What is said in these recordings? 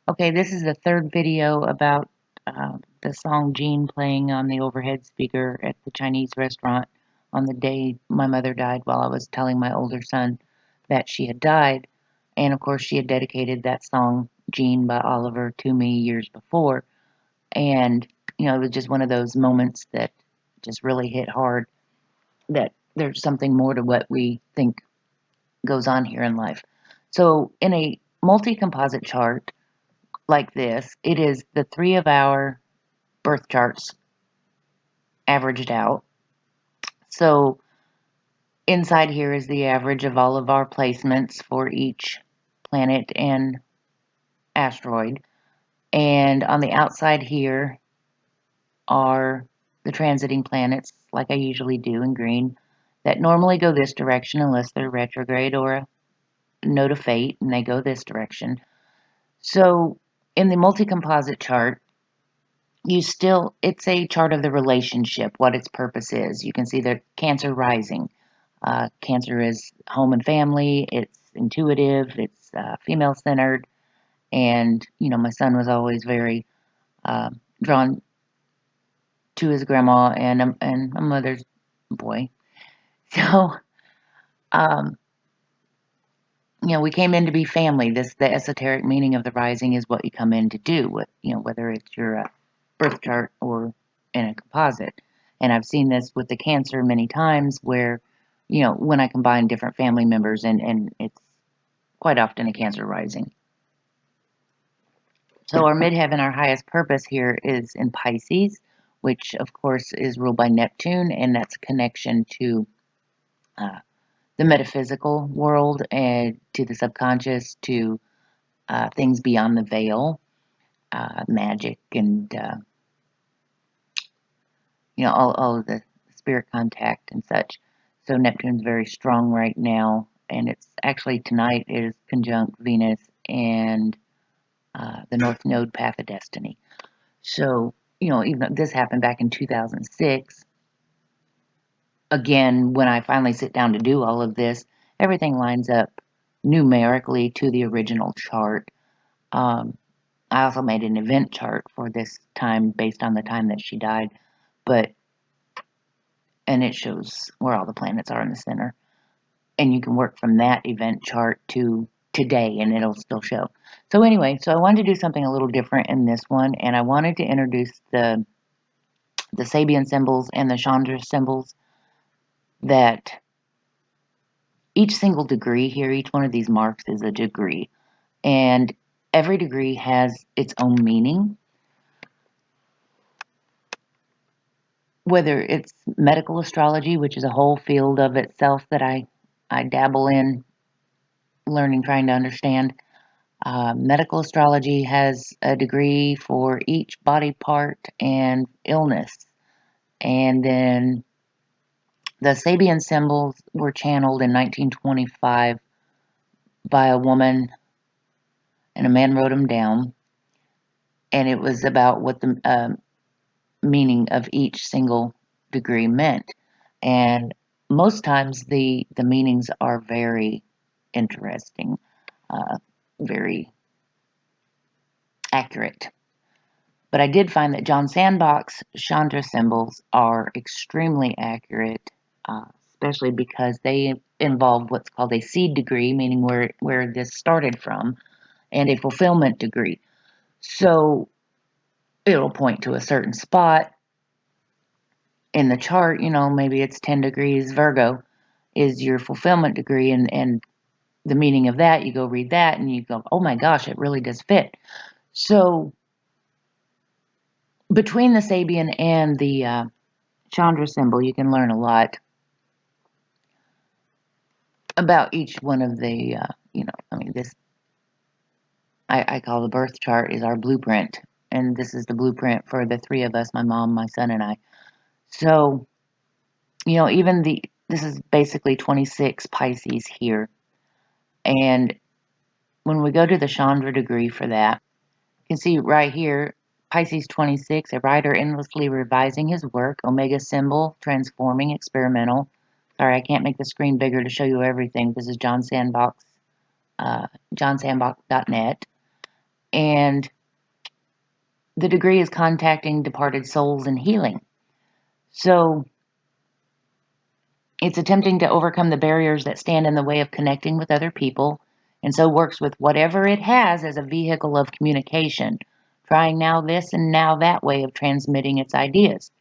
Okay, this is the third video about the song Jean playing on the overhead speaker at the Chinese restaurant on the day my mother died while I was telling my older son that she had died. And of course, she had dedicated that song, Jean by Oliver, to me years before. And, it was just one of those moments that just really hit hard that there's something more to what we think goes on here in life. So, in a multi composite chart, like this, it is the three of our birth charts averaged out. So inside here is the average of all of our placements for each planet and asteroid. And on the outside here are the transiting planets, like I usually do in green, that normally go this direction unless they're retrograde or a node of fate, and they go this direction. So in the multi-composite chart, it's a chart of the relationship, what its purpose is. You can see the Cancer rising. Cancer is home and family, it's intuitive, it's female centered, and my son was always very drawn to his grandma and a mother's boy. So, um, we came in to be family. The esoteric meaning of the rising is what you come in to do, whether it's your birth chart or in a composite. And I've seen this with the Cancer many times where, when I combine different family members and it's quite often a Cancer rising. So our midheaven, our highest purpose here is in Pisces, which of course is ruled by Neptune, and that's a connection to uh, the metaphysical world and to the subconscious, to things beyond the veil, magic, and all of the spirit contact and such. So Neptune's very strong right now, and it's actually tonight is conjunct Venus and the North Node path of destiny. So, even though this happened back in 2006, again, when I finally sit down to do all of this, everything lines up numerically to the original chart. Um, I also made an event chart for this time based on the time that she died, and it shows where all the planets are in the center. And you can work from that event chart to today and it'll still show. So anyway, I wanted to do something a little different in this one, and I wanted to introduce the Sabian symbols and the Chandra symbols, that each single degree here, each one of these marks is a degree, and every degree has its own meaning. Whether it's medical astrology, which is a whole field of itself that I dabble in learning, trying to understand. Medical astrology has a degree for each body part and illness. And then the Sabian symbols were channeled in 1925 by a woman, and a man wrote them down. And it was about what the meaning of each single degree meant. And most times the meanings are very interesting, uh, very accurate. But I did find that John Sandbach's Chandra symbols are extremely accurate, especially because they involve what's called a seed degree, meaning where this started from, and a fulfillment degree. So it'll point to a certain spot in the chart. Maybe it's 10 degrees Virgo is your fulfillment degree, and the meaning of that, you go read that and you go, oh my gosh, it really does fit. So between the Sabian and the Chandra symbol, you can learn a lot about each one of the, this I call the birth chart is our blueprint, and this is the blueprint for the three of us, my mom, my son, and I. So, even this is basically 26 Pisces here, and when we go to the Chandra degree for that, you can see right here, Pisces 26, a writer endlessly revising his work, Omega symbol, transforming, experimental. Sorry, I can't make the screen bigger to show you everything. This is John Sandbach's, johnsandbach.net. And the degree is contacting departed souls and healing. So it's attempting to overcome the barriers that stand in the way of connecting with other people, and so works with whatever it has as a vehicle of communication, trying now this and now that way of transmitting its ideas.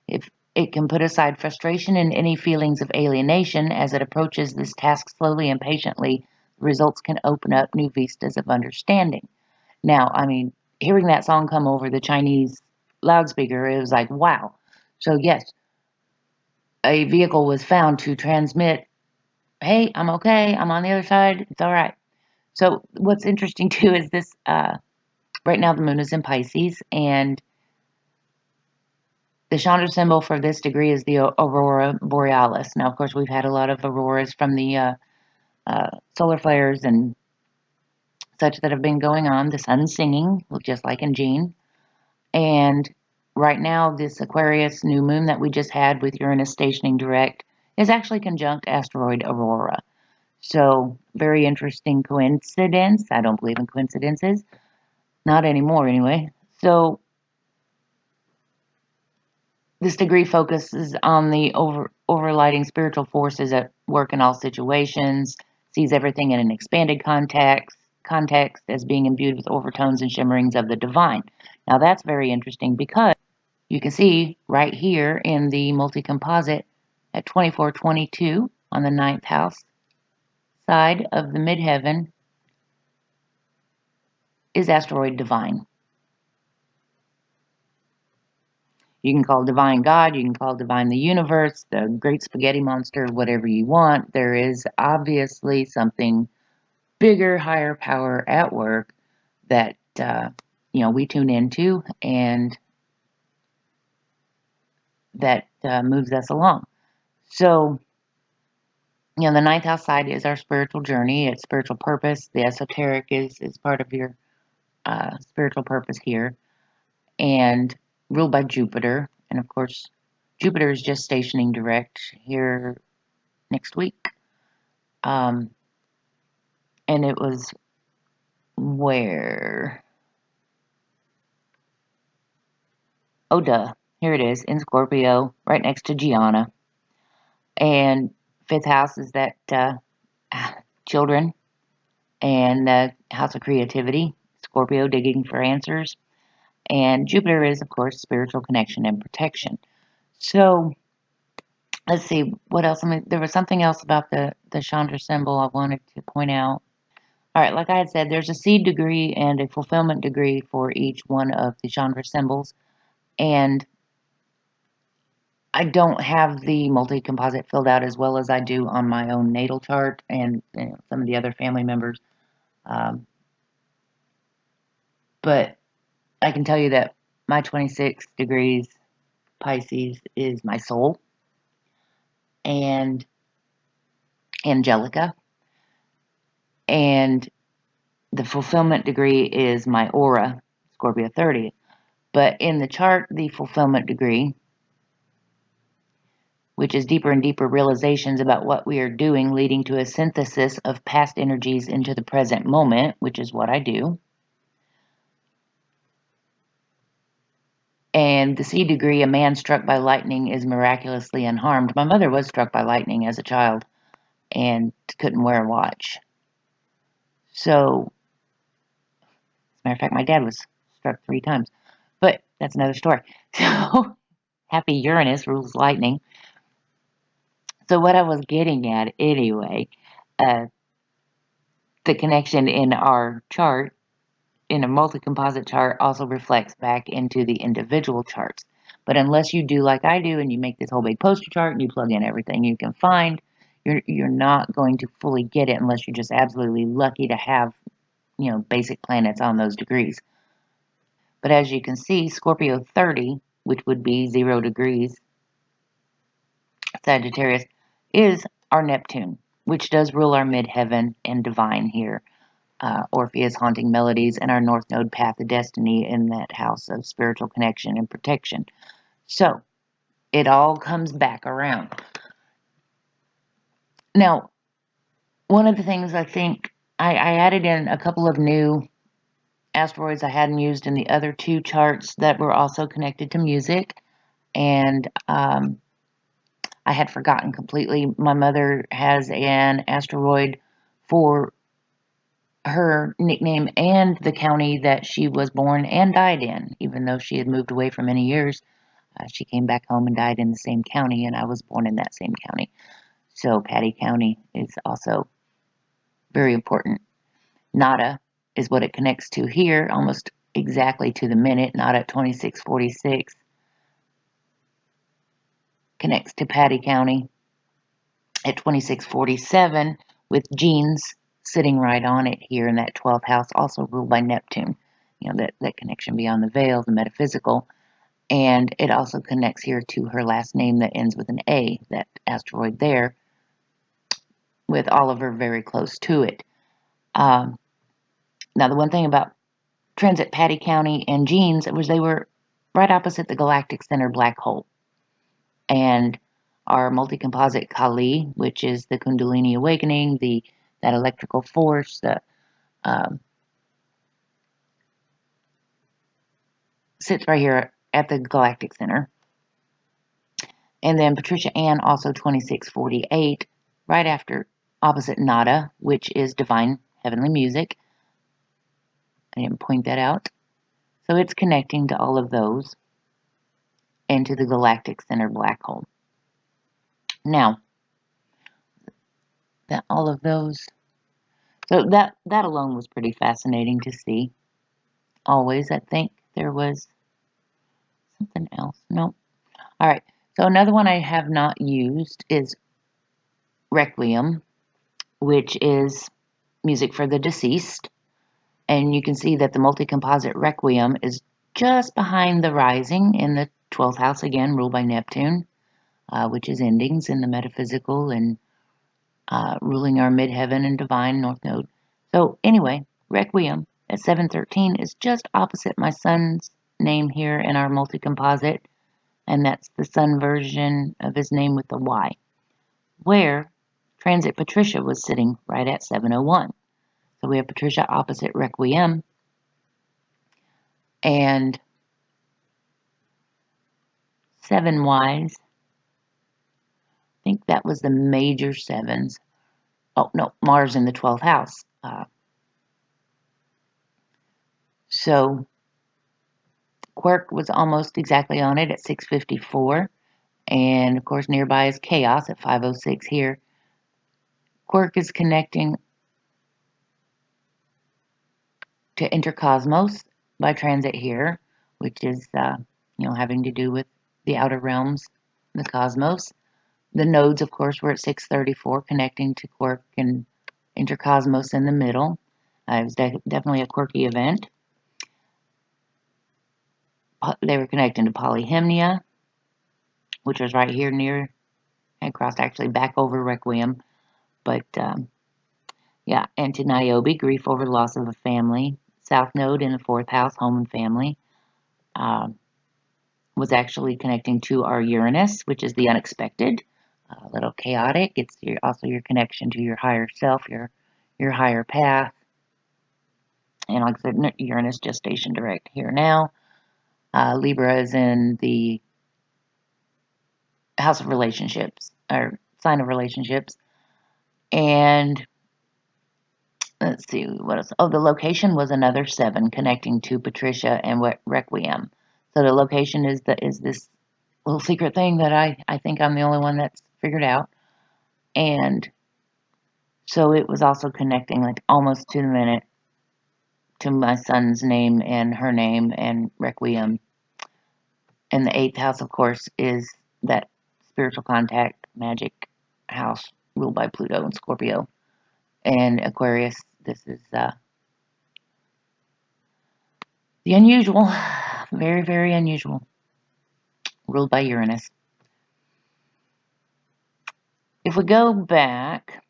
If it can put aside frustration and any feelings of alienation as it approaches this task slowly and patiently, the results can open up new vistas of understanding. Now, I mean, hearing that song come over the Chinese loudspeaker, it was like, wow. So, yes, a vehicle was found to transmit, hey, I'm okay, I'm on the other side, it's all right. So, what's interesting too is this right now the moon is in Pisces, and the Chandra symbol for this degree is the aurora borealis. Now, of course, we've had a lot of auroras from the solar flares and such that have been going on. The sun's singing, just like in Gene. And right now, this Aquarius new moon that we just had with Uranus stationing direct is actually conjunct asteroid Aurora. So, very interesting coincidence. I don't believe in coincidences. Not anymore, anyway. So, this degree focuses on the overlighting spiritual forces at work in all situations, sees everything in an expanded context as being imbued with overtones and shimmerings of the divine. Now, that's very interesting because you can see right here in the multi-composite at 2422 on the ninth house side of the midheaven is asteroid divine. You can call divine God, you can call divine the universe, the great spaghetti monster, whatever you want. There is obviously something bigger, higher power at work that we tune into and that moves us along. So the ninth house side is our spiritual journey, it's spiritual purpose. The esoteric is part of your spiritual purpose here, and ruled by Jupiter. And of course, Jupiter is just stationing direct here next week. And it was where? Oh, duh. Here it is in Scorpio, right next to Gianna. And fifth house is that children and house of creativity, Scorpio digging for answers. And Jupiter is, of course, spiritual connection and protection. So let's see what else. There was something else about the Chandra symbol I wanted to point out. All right, like I had said, there's a seed degree and a fulfillment degree for each one of the Chandra symbols. And I don't have the multi-composite filled out as well as I do on my own natal chart and some of the other family members. Um, but I can tell you that my 26 degrees Pisces is my soul and Angelica. And the fulfillment degree is my aura, Scorpio 30. But in the chart, the fulfillment degree, which is deeper and deeper realizations about what we are doing, leading to a synthesis of past energies into the present moment, which is what I do. And the C degree, a man struck by lightning is miraculously unharmed. My mother was struck by lightning as a child and couldn't wear a watch. So, as a matter of fact, my dad was struck 3 times. But that's another story. So, happy Uranus rules lightning. So, what I was getting at anyway, uh, the connection in our chart, in a multi-composite chart, also reflects back into the individual charts. But unless you do like I do and you make this whole big poster chart and you plug in everything you can find, you're not going to fully get it unless you're just absolutely lucky to have, basic planets on those degrees. But as you can see, Scorpio 30, which would be 0 degrees Sagittarius, is our Neptune, which does rule our midheaven and divine here. Orpheus haunting melodies and our North Node path of destiny in that house of spiritual connection and protection. So it all comes back around. Now, one of the things I think I added in a couple of new asteroids I hadn't used in the other two charts that were also connected to music. And I had forgotten completely. My mother has an asteroid for her nickname and the county that she was born and died in, even though she had moved away for many years. She came back home and died in the same county, and I was born in that same county. So Patty County is also very important. Nada is what it connects to here, almost exactly to the minute. Nada at 2646 connects to Patty County at 2647 with Genes sitting right on it here in that 12th house, also ruled by Neptune. You know, that connection beyond the veil, the metaphysical. And it also connects here to her last name that ends with an A, that asteroid there, with Oliver very close to it. Now, the one thing about transit Patty County and Genes was they were right opposite the galactic center black hole. And our multi-composite Kali, which is the Kundalini awakening, that electrical force, sits right here at the galactic center. And then Patricia Ann, also 2648, right after opposite Nada, which is divine heavenly music. I didn't point that out. So it's connecting to all of those and to the galactic center black hole. Now, that all of those, so that alone was pretty fascinating to see. Always, I think there was something else. No. All right. So another one I have not used is Requiem, which is music for the deceased. And you can see that the multi-composite Requiem is just behind the rising in the 12th house, again, ruled by Neptune, which is endings in the metaphysical and ruling our midheaven and divine north node. So anyway, Requiem at 713 is just opposite my son's name here in our multi-composite, and that's the sun version of his name with the Y, where transit Patricia was sitting right at 701. So we have Patricia opposite Requiem, and 7 Ys. I think that was the major sevens. Oh, no, Mars in the 12th house. So Quirk was almost exactly on it at 654. And of course, nearby is Chaos at 506 here. Quirk is connecting to Intercosmos by transit here, which is, having to do with the outer realms, the cosmos. The nodes, of course, were at 634, connecting to Quirk and Intercosmos in the middle. It was definitely a quirky event. They were connecting to Polyhymnia, which was right here near, and crossed actually back over Requiem. But yeah, and to Niobe, grief over the loss of a family. South Node in the 4th house, home and family, was actually connecting to our Uranus, which is the unexpected, a little chaotic. It's also your connection to your higher self, your higher path. And like I said, Uranus gestation direct here now. Libra is in the house of relationships, or sign of relationships. And let's see, what else? Oh, the location was another 7 connecting to Patricia and Requiem. So the location is this little secret thing that I think I'm the only one that's figured out. And so it was also connecting like almost to the minute to my son's name and her name and Requiem. And the 8th house, of course, is that spiritual contact magic house ruled by Pluto and Scorpio. And Aquarius, this is the unusual, very, very unusual, ruled by Uranus. If we go back,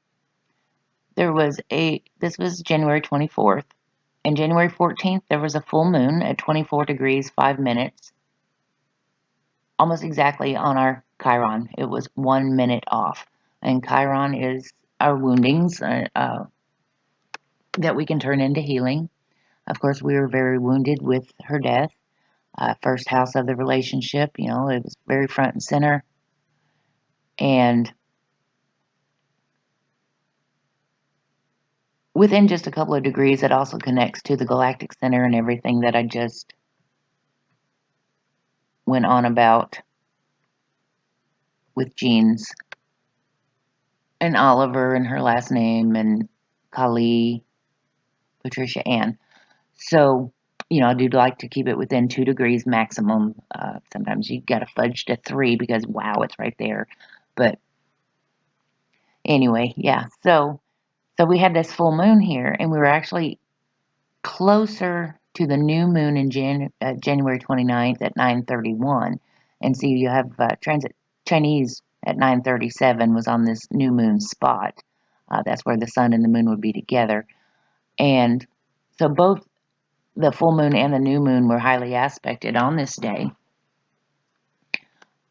this was January 24th. And January 14th, there was a full moon at 24 degrees 5 minutes, almost exactly on our Chiron. It was 1 minute off. And Chiron is our woundings that we can turn into healing. Of course, we were very wounded with her death. First house of the relationship, it was very front and center. And within just a couple of degrees, it also connects to the galactic center and everything that I just went on about with Jean's and Oliver and her last name and Kali, Patricia Ann. So, I do like to keep it within 2 degrees maximum. Sometimes you got to fudge to 3 because, wow, it's right there. But anyway, yeah. So we had this full moon here, and we were actually closer to the new moon in January 29th at 9:31. And so you have transit Chinese at 9:37 was on this new moon spot. That's where the sun and the moon would be together. And so both the full moon and the new moon were highly aspected on this day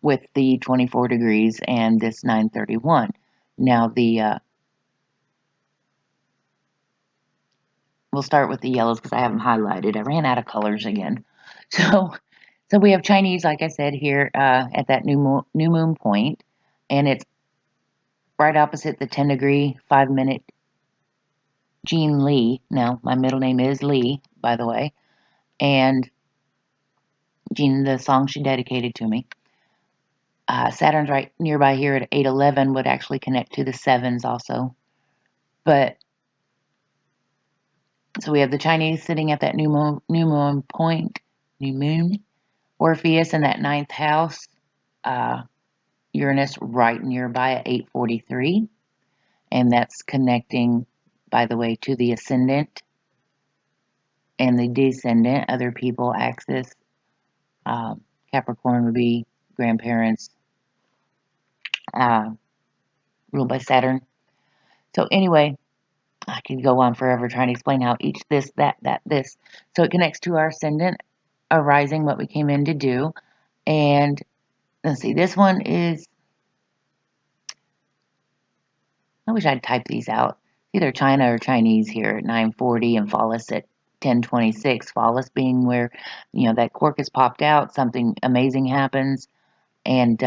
with the 24 degrees and this 9:31. Now we'll start with the yellows because I have them highlighted. I ran out of colors again. So we have Chinese, like I said, here at that new moon point, and it's right opposite the 10-degree, 5-minute Jean Lee. Now, my middle name is Lee, by the way, and Jean, the song she dedicated to me. Saturn's right nearby here at 8:11 would actually connect to the sevens also. But so we have the Chinese sitting at that new moon point, new moon, Orpheus in that ninth house, Uranus right nearby at 8:43, and that's connecting, by the way, to the ascendant and the descendant, other people axis. Capricorn would be grandparents, ruled by Saturn. So anyway, I could go on forever trying to explain how each this, that, this. So it connects to our ascendant, arising, what we came in to do. And let's see, this one is, I wish I'd type these out. It's either China or Chinese here at 9:40 and Phallus at 10:26. Phallus being where, that cork is popped out, something amazing happens. And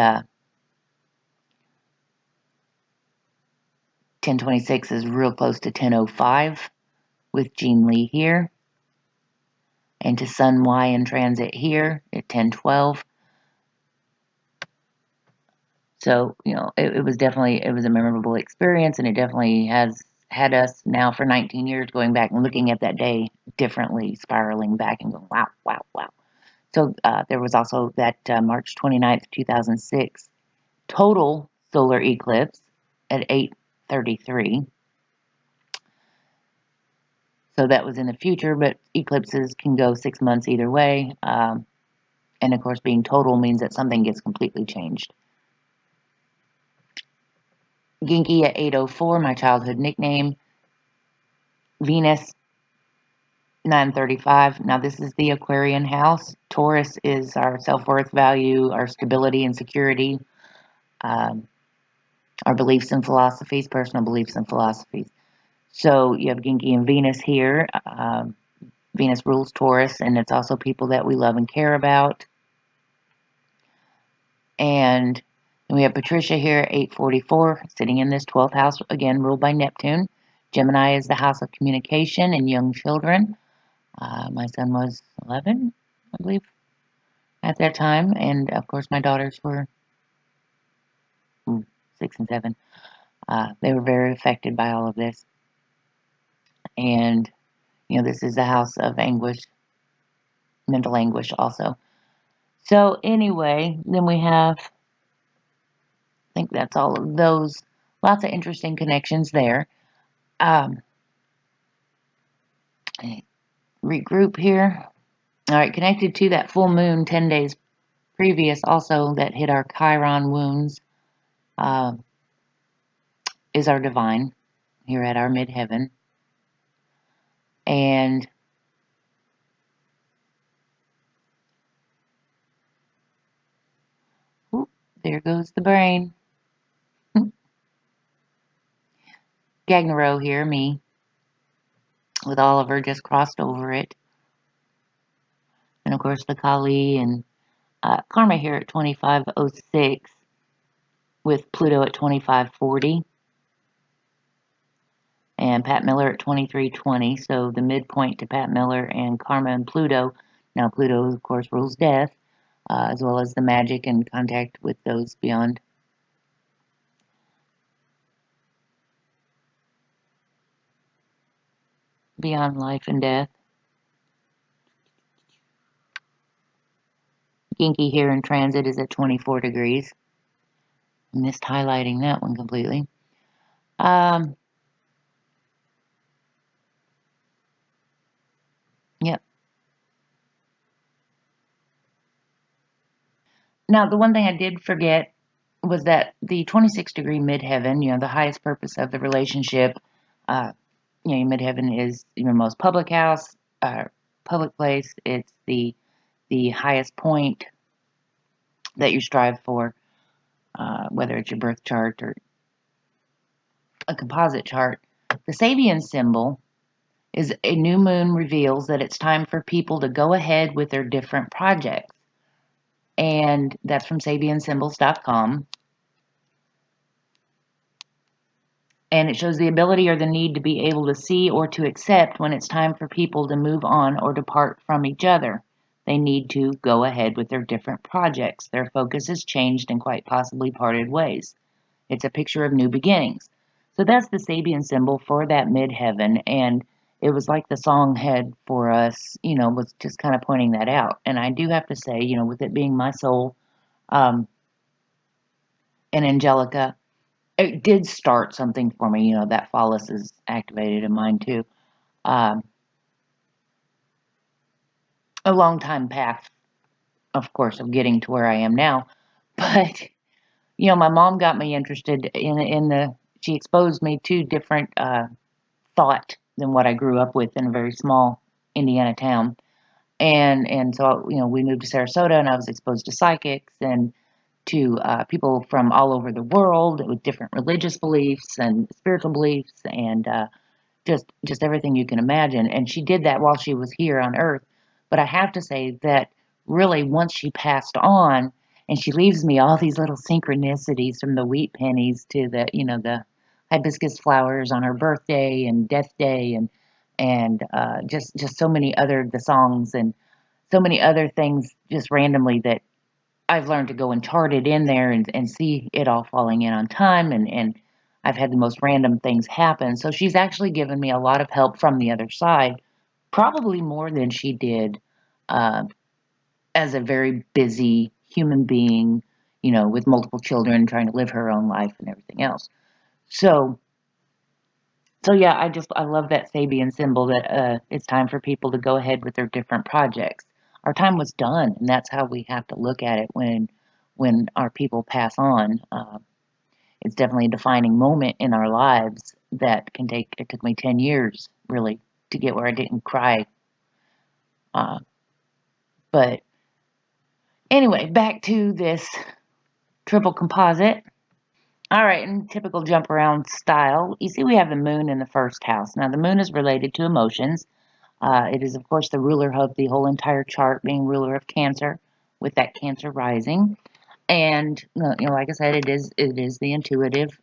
10:26 is real close to 10:05 with Jean Lee here. And to Sun Y in transit here at 10:12. So, it was a memorable experience, and it definitely has had us now for 19 years going back and looking at that day differently, spiraling back and going, wow, wow, wow. So there was also that March 29th, 2006 total solar eclipse at 8:33. So that was in the future, but eclipses can go 6 months either way. And of course, being total means that something gets completely changed. Ginky at 8:04, my childhood nickname. Venus 9:35. Now this is the Aquarian house. Taurus is our self-worth value, our stability and security, our beliefs and philosophies, personal beliefs and philosophies. So you have Ginky and Venus here. Venus rules Taurus, and it's also people that we love and care about. And we have Patricia here at 8:44, sitting in this 12th house, again, ruled by Neptune. Gemini is the house of communication and young children. My son was 11, I believe, at that time. And, of course, my daughters were 6 and 7. They were very affected by all of this. And, this is the house of anguish, mental anguish also. So, anyway, then we have, I think that's all of those. Lots of interesting connections there. Regroup here. All right, connected to that full moon 10 days previous also that hit our Chiron wounds is our divine here at our midheaven. And there goes the brain. Gagnero here, me. with Oliver just crossed over it. And of course the Kali and Karma here at 2506 with Pluto at 2540 and Pat Miller at 2320. So the midpoint to Pat Miller and Karma and Pluto. Now Pluto, of course, rules death, as well as the magic and contact with those beyond life and death. Ginky here in transit is at 24 degrees. Missed highlighting that one completely. Yep. Now, the one thing I did forget was that the 26-degree midheaven, the highest purpose of the relationship, midheaven is your most public house, public place. It's the highest point that you strive for, whether it's your birth chart or a composite chart. The Sabian symbol is a new moon reveals that it's time for people to go ahead with their different projects. And that's from SabianSymbols.com. And it shows the ability or the need to be able to see or to accept when it's time for people to move on or depart from each other. They need to go ahead with their different projects. Their focus has changed and quite possibly parted ways. It's a picture of new beginnings. So that's the Sabian symbol for that midheaven. And it was like the song had for us, was just kind of pointing that out. And I do have to say, with it being my soul and Angelica, it did start something for me. That phallus is activated in mine too. A long time path, of course, of getting to where I am now. But my mom got me interested in the. She exposed me to different thought than what I grew up with in a very small Indiana town. And so we moved to Sarasota, and I was exposed to psychics and to people from all over the world with different religious beliefs and spiritual beliefs and just everything you can imagine. And she did that while she was here on Earth. But I have to say that really once she passed on, and she leaves me all these little synchronicities from the wheat pennies to the hibiscus flowers on her birthday and death day and just so many other the songs and so many other things just randomly that I've learned to go and chart it in there and see it all falling in on time and I've had the most random things happen. So she's actually given me a lot of help from the other side, probably more than she did uh, as a very busy human being, with multiple children trying to live her own life and everything else. So yeah, I love that Sabian symbol that it's time for people to go ahead with their different projects. Our time was done, and that's how we have to look at it when our people pass on. It's definitely a defining moment in our lives that can take. It took me 10 years really to get where I didn't cry. Uh, but anyway, back to this triple composite. All right, in typical jump around style, you see we have the moon in the first house. Now, the moon is related to emotions. It is, of course, the ruler of the whole entire chart, being ruler of Cancer, with that Cancer rising. And like I said, it is the intuitive,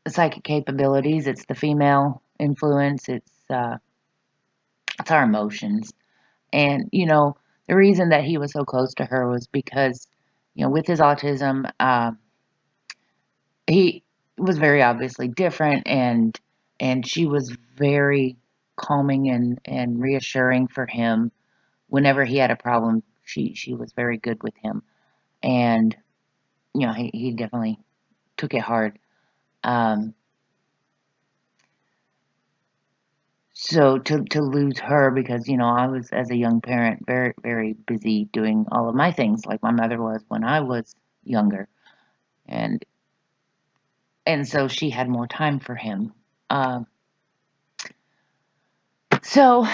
psychic capabilities. It's the female influence. It's our emotions. And the reason that he was so close to her was because with his autism, he was very obviously different, and she was very calming and reassuring for him whenever he had a problem. She was very good with him, and he definitely took it hard. Um, so to lose her because I was as a young parent very very busy doing all of my things like my mother was when I was younger, and so she had more time for him. Um, so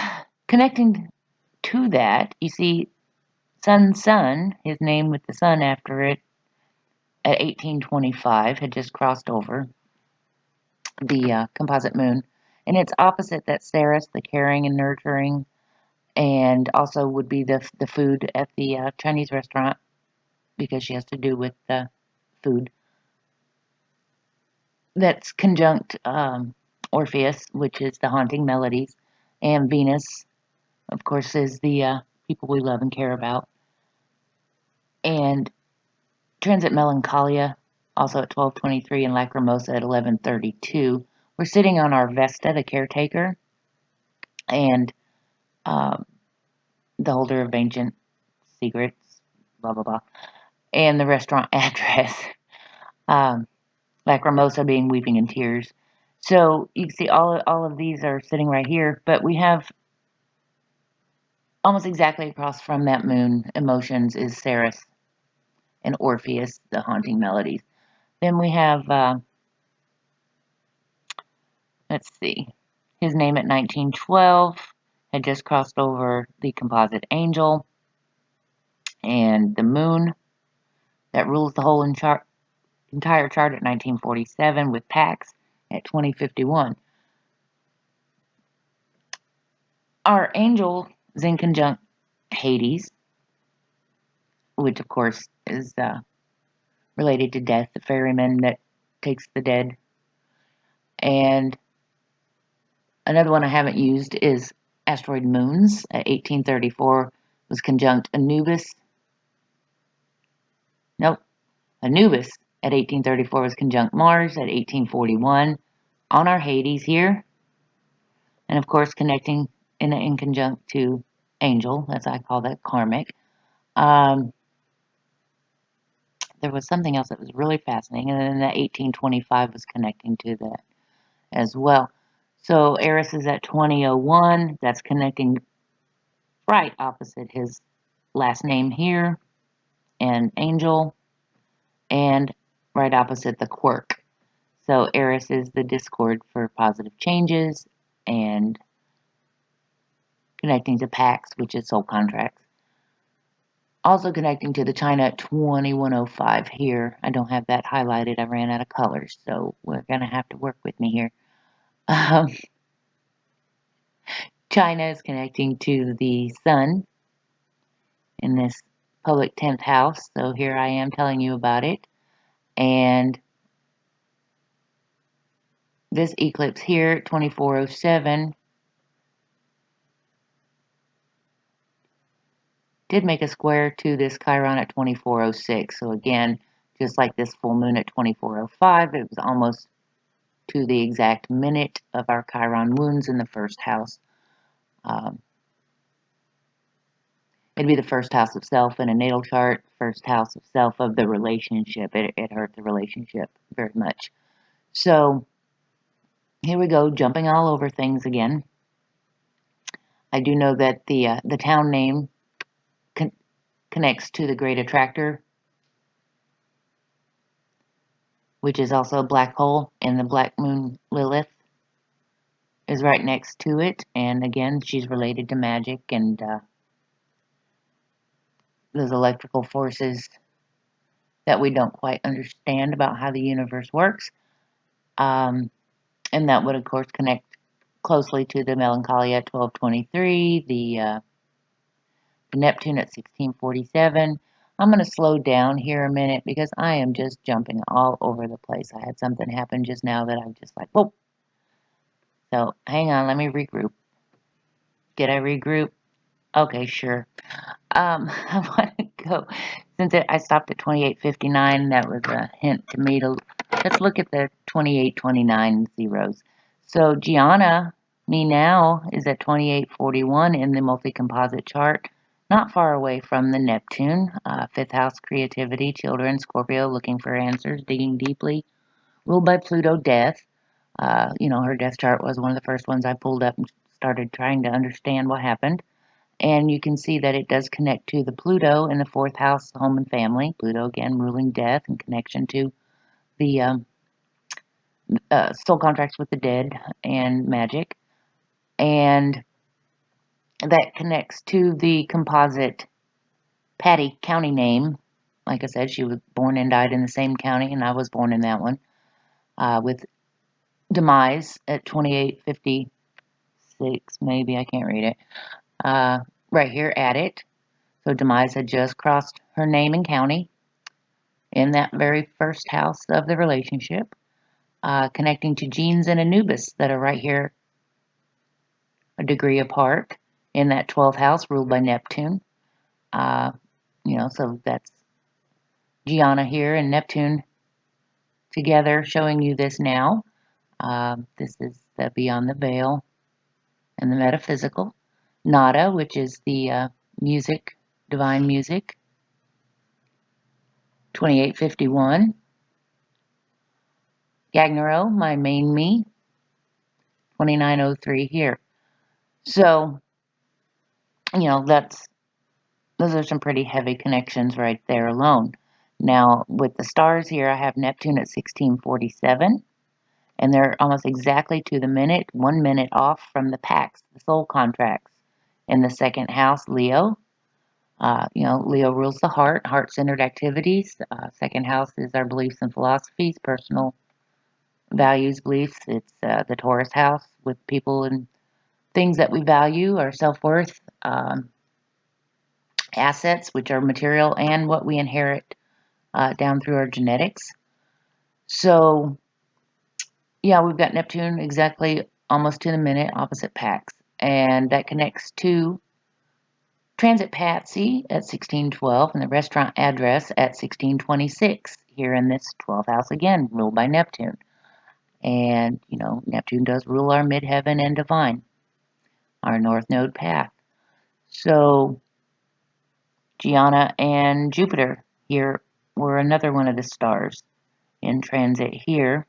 connecting to that, you see, Sun, his name with the sun after it, at 1825 had just crossed over the composite moon, And it's opposite that Ceres, the caring and nurturing, and also would be the food at the Chinese restaurant because she has to do with the food. That's conjunct Orpheus, which is the haunting melodies, and Venus, of course, is the people we love and care about. And transit Melancholia, also at 12:23, and Lacrimosa at 11:32. We're sitting on our Vesta, the caretaker, and um, the holder of ancient secrets, blah blah blah, and the restaurant address. Um, Lacrimosa being weeping in tears. So you can see all of these are sitting right here, but we have almost exactly across from that moon emotions is Ceres and Orpheus, the haunting melodies. Then we have, let's see, his name at 1912 had just crossed over the composite angel, and the moon that rules the whole entire chart at 1947 with Pax at 2051. Our angel is in conjunct Hades, which of course is related to death, the ferryman that takes the dead. And another one I haven't used is asteroid moons at 1834 was conjunct Anubis. Nope, Anubis at 1834 was conjunct Mars at 1841 on our Hades here. And of course, connecting in conjunct to angel, as I call that karmic. Um, there was something else that was really fascinating, and then that 1825 was connecting to that as well. So Eris is at 2001. That's connecting right opposite his last name here, and Angel, and right opposite the quirk. So Eris is the discord for positive changes, and connecting to Pax, which is soul contracts. Also connecting to the China at 2105 here. I don't have that highlighted. I ran out of colors, so we're going to have to work with me here. Um, China is connecting to the sun in this public 10th house. So here I am telling you about it. And this eclipse here, 2407, did make a square to this Chiron at 2406. So again, just like this full moon at 2405, it was almost to the exact minute of our Chiron wounds in the first house. Um, it'd be the first house of self in a natal chart, first house of self of the relationship. It hurt the relationship very much. So here we go, jumping all over things again. I do know that the town name connects to the Great Attractor, which is also a black hole, and the black moon Lilith is right next to it. And again, she's related to magic and those electrical forces that we don't quite understand about how the universe works. And that would, of course, connect closely to the Melancholia at 1223, the Neptune at 1647. I'm going to slow down here a minute because I am just jumping all over the place. I had something happen just now that I'm just like, whoa. So hang on, let me regroup. Did I regroup? Okay, sure. I want to go, since I stopped at 2859, that was a hint to me to, let's look at the 2829 zeros. So Gianna, me now, is at 2841 in the multi-composite chart, not far away from the Neptune, fifth house creativity, children, Scorpio, looking for answers, digging deeply, ruled by Pluto, death. Her death chart was one of the first ones I pulled up and started trying to understand what happened. And you can see that it does connect to the Pluto in the fourth house, home and family. Pluto, again, ruling death and connection to the soul contracts with the dead and magic. And that connects to the composite Patty County name. Like I said, she was born and died in the same county, and I was born in that one, with demise at 2856, maybe, I can't read it. Right here at it. So demise had just crossed her name and county in that very first house of the relationship, connecting to Genes and Anubis that are right here a degree apart in that 12th house ruled by Neptune. Uh, so that's Gianna here and Neptune together showing you this now. This is the beyond the veil and the metaphysical. Nada, which is the music, divine music. 2851. Gagnero, my main me. 2903 here. So, those are some pretty heavy connections right there alone. Now, with the stars here, I have Neptune at 1647, and they're almost exactly to the minute, 1 minute off from the pacts, the soul contracts. In the second house, Leo. Leo rules the heart, heart-centered activities. Second house is our beliefs and philosophies, personal values, beliefs. It's the Taurus house with people and things that we value, our self-worth, assets, which are material, and what we inherit down through our genetics. So, yeah, we've got Neptune exactly almost to the minute, opposite pacts. And that connects to Transit Patsy at 1612 and the restaurant address at 1626 here in this 12th house again, ruled by Neptune. And, Neptune does rule our midheaven and divine, our north node path. So, Gianna and Jupiter here were another one of the stars in transit here.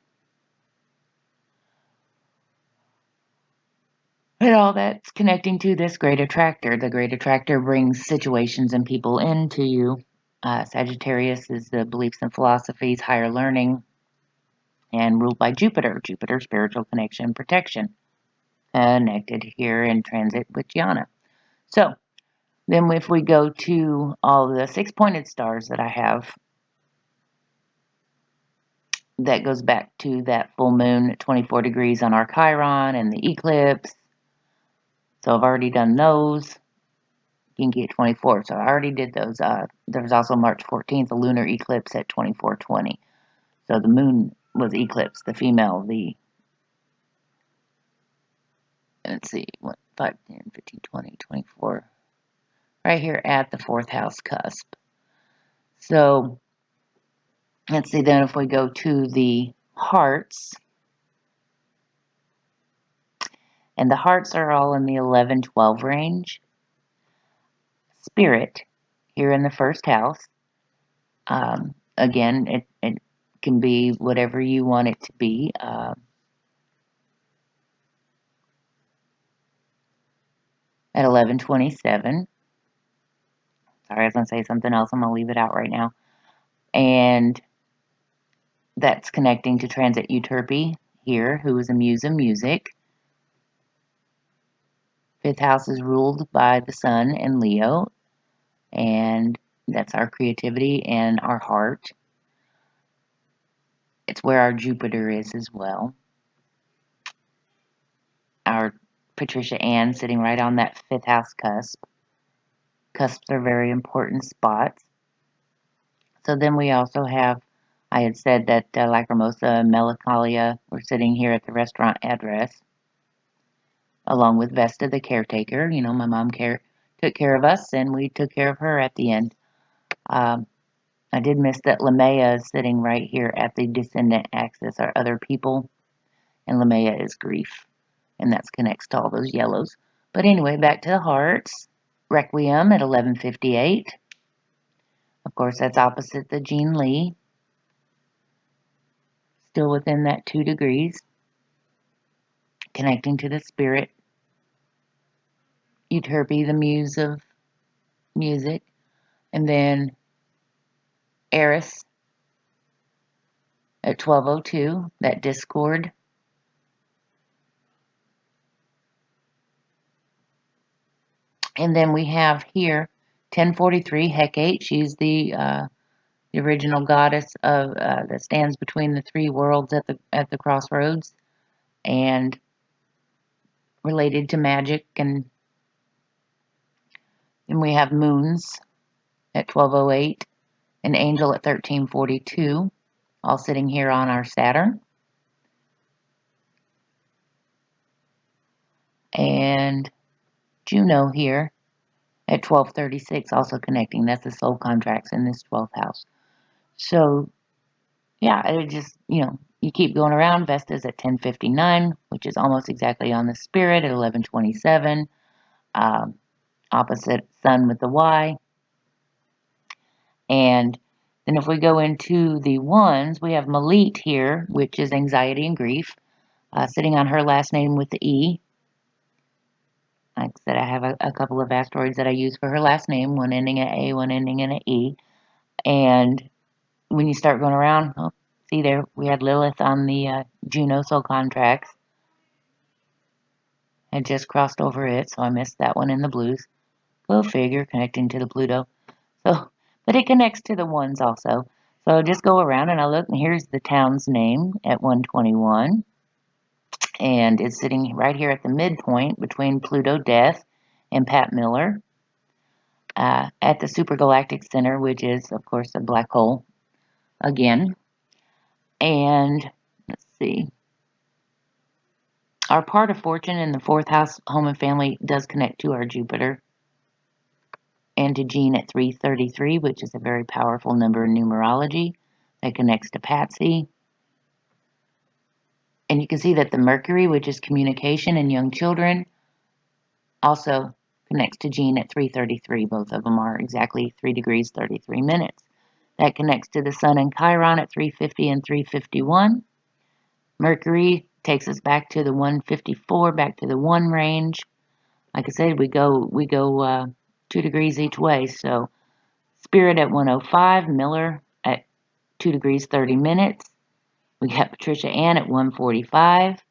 And all that's connecting to this great attractor. The great attractor brings situations and people into you. Sagittarius is the beliefs and philosophies, higher learning, and ruled by Jupiter. Jupiter, spiritual connection, protection. Connected here in transit with Gianna. So, then if we go to all the 6-pointed stars that I have, that goes back to that full moon at 24 degrees on our Chiron and the eclipse. So I've already done those. Kinky at 24. So I already did those. There was also March 14th, a lunar eclipse at 24:20. So the moon was eclipsed, the female, let's see, 5, 10, 15, 20, 24. Right here at the 4th house cusp. So let's see then if we go to the hearts. And the hearts are all in the 11-12 range. Spirit here in the 1st house. Again, it can be whatever you want it to be. At 11:27. Sorry, I was going to say something else. I'm going to leave it out right now. And that's connecting to Transit Euterpe here, who is a muse of music. 5th house is ruled by the sun and Leo. And that's our creativity and our heart. It's where our Jupiter is as well. Our Patricia Ann sitting right on that 5th house cusp. Cusps are very important spots. So then we also have, I had said that Lacrimosa and Melancholia were sitting here at the restaurant address, along with Vesta, the caretaker. My mom took care of us, and we took care of her at the end. I did miss that Lamea is sitting right here at the descendant axis, our other people, and Lamea is grief, and that connects to all those yellows. But anyway, back to the hearts. Requiem at 11:58. Of course, that's opposite the Jean Lee. Still within that 2 degrees. Connecting to the spirit. Euterpe, the muse of music. And then Eris at 12:02, that discord. And then we have here 1043 Hecate. She's the original goddess of that stands between the 3 worlds at the crossroads. and related to magic, and then we have moons at 1208, an angel at 1342, all sitting here on our Saturn. And Juno here at 1236, also connecting. That's the soul contracts in this 12th house. So, yeah, it just, you keep going around. Vesta's at 1059, which is almost exactly on the spirit at 1127. Opposite Sun with the Y. And then if we go into the ones, we have Malit here, which is anxiety and grief, sitting on her last name with the E. Like I said, I have a couple of asteroids that I use for her last name, one ending in A, one ending in an E. And when you start going around, see there, we had Lilith on the Juno soul contracts. Had just crossed over it, so I missed that one in the blues. Go figure, connecting to the Pluto. So, but it connects to the ones also. So just go around and I look, and here's the town's name at 121. And it's sitting right here at the midpoint between Pluto Death and Pat Miller. At the supergalactic center, which is, of course, a black hole again. And let's see. Our part of fortune in the 4th house, home and family, does connect to our Jupiter and to Gene at 333, which is a very powerful number in numerology that connects to Patsy. And you can see that the Mercury, which is communication in young children, also connects to Gene at 333. Both of them are exactly 3 degrees 33 minutes. That connects to the Sun and Chiron at 350 and 351. Mercury takes us back to the 154, back to the 1 range. Like I said, we go 2 degrees each way. So Spirit at 105, Miller at 2 degrees 30 minutes. We got Patricia Ann at 145.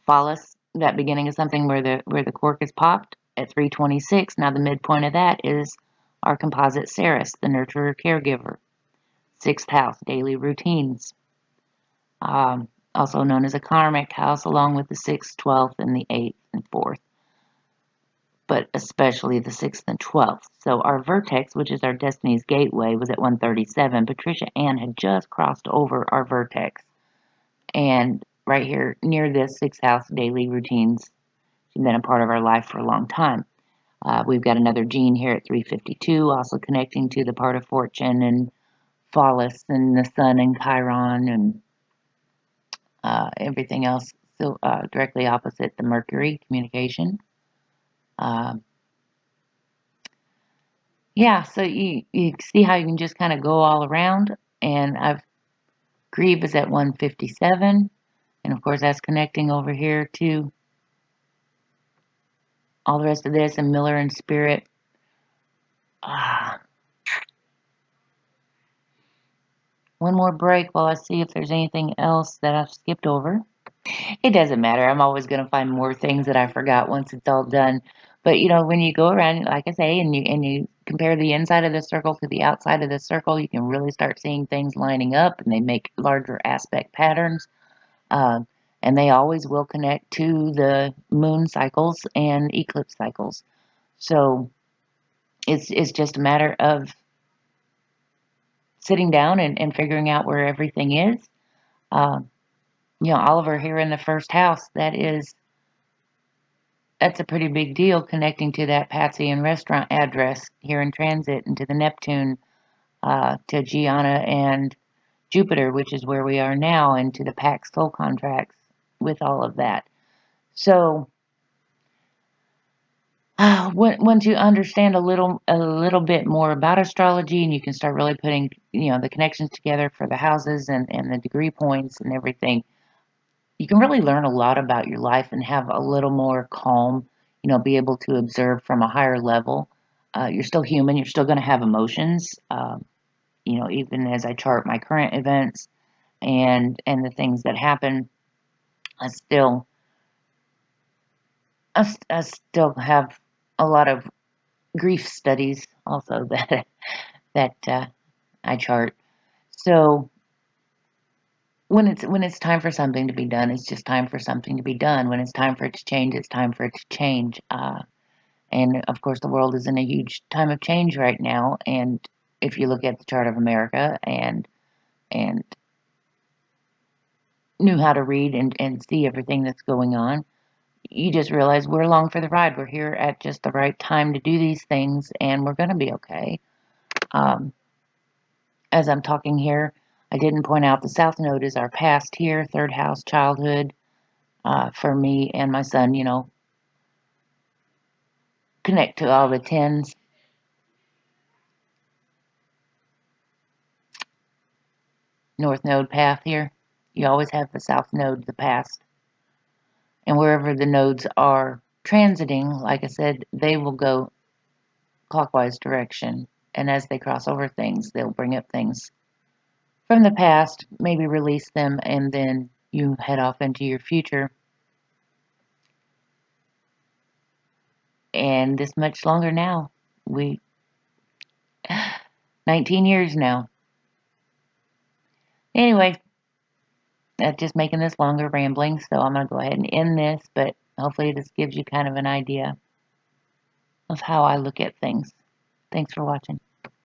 Phallus, that beginning of something where the cork is popped at 326. Now the midpoint of that is our composite Ceres, the nurturer caregiver. 6th house, daily routines. Also known as a karmic house, along with the 6th, 12th, and the 8th and 4th. But especially the 6th and 12th. So our vertex, which is our destiny's gateway, was at 137. Patricia Ann had just crossed over our vertex. And right here near this 6th house, daily routines, she's been a part of our life for a long time. We've got another Gene here at 352, also connecting to the part of fortune and Phallus and the Sun and Chiron and everything else. So directly opposite the Mercury, communication. Yeah, so you see how you can just kind of go all around. And Grieve is at 157. And of course, that's connecting over here to all the rest of this, and Miller and Spirit. One more break while I see if there's anything else that I've skipped over. It doesn't matter. I'm always going to find more things that I forgot once it's all done. But when you go around, like I say, and you compare the inside of the circle to the outside of the circle, you can really start seeing things lining up, and they make larger aspect patterns. And they always will connect to the moon cycles and eclipse cycles. So it's just a matter of sitting down and figuring out where everything is. Oliver here in the 1st house, that's a pretty big deal, connecting to that Patsy and restaurant address here in transit, and to the Neptune, to Gianna and Jupiter, which is where we are now, and to the Pax soul contracts with all of that. So once you understand a little bit more about astrology, and you can start really putting the connections together for the houses and the degree points and everything, you can really learn a lot about your life and have a little more calm, be able to observe from a higher level. You're still human. You're still going to have emotions, even as I chart my current events and the things that happen. I still have a lot of grief studies also that I chart. So when it's time for something to be done, it's just time for something to be done. When it's time for it to change, it's time for it to change. And of course, the world is in a huge time of change right now. And if you look at the chart of America and knew how to read and see everything that's going on, you just realize we're along for the ride. We're here at just the right time to do these things, and we're going to be okay. Um, as I'm talking here, I didn't point out the South Node is our past here, third house, childhood, for me and my son, connect to all the tens. North Node path here. You always have the South Node, the past. And wherever the nodes are transiting, like I said, they will go clockwise direction. And as they cross over things, they'll bring up things from the past, maybe release them, and then you head off into your future. And this much longer now. We 19 years now. Anyway, that's just making this longer rambling, so I'm going to go ahead and end this, but hopefully this gives you kind of an idea of how I look at things. Thanks for watching.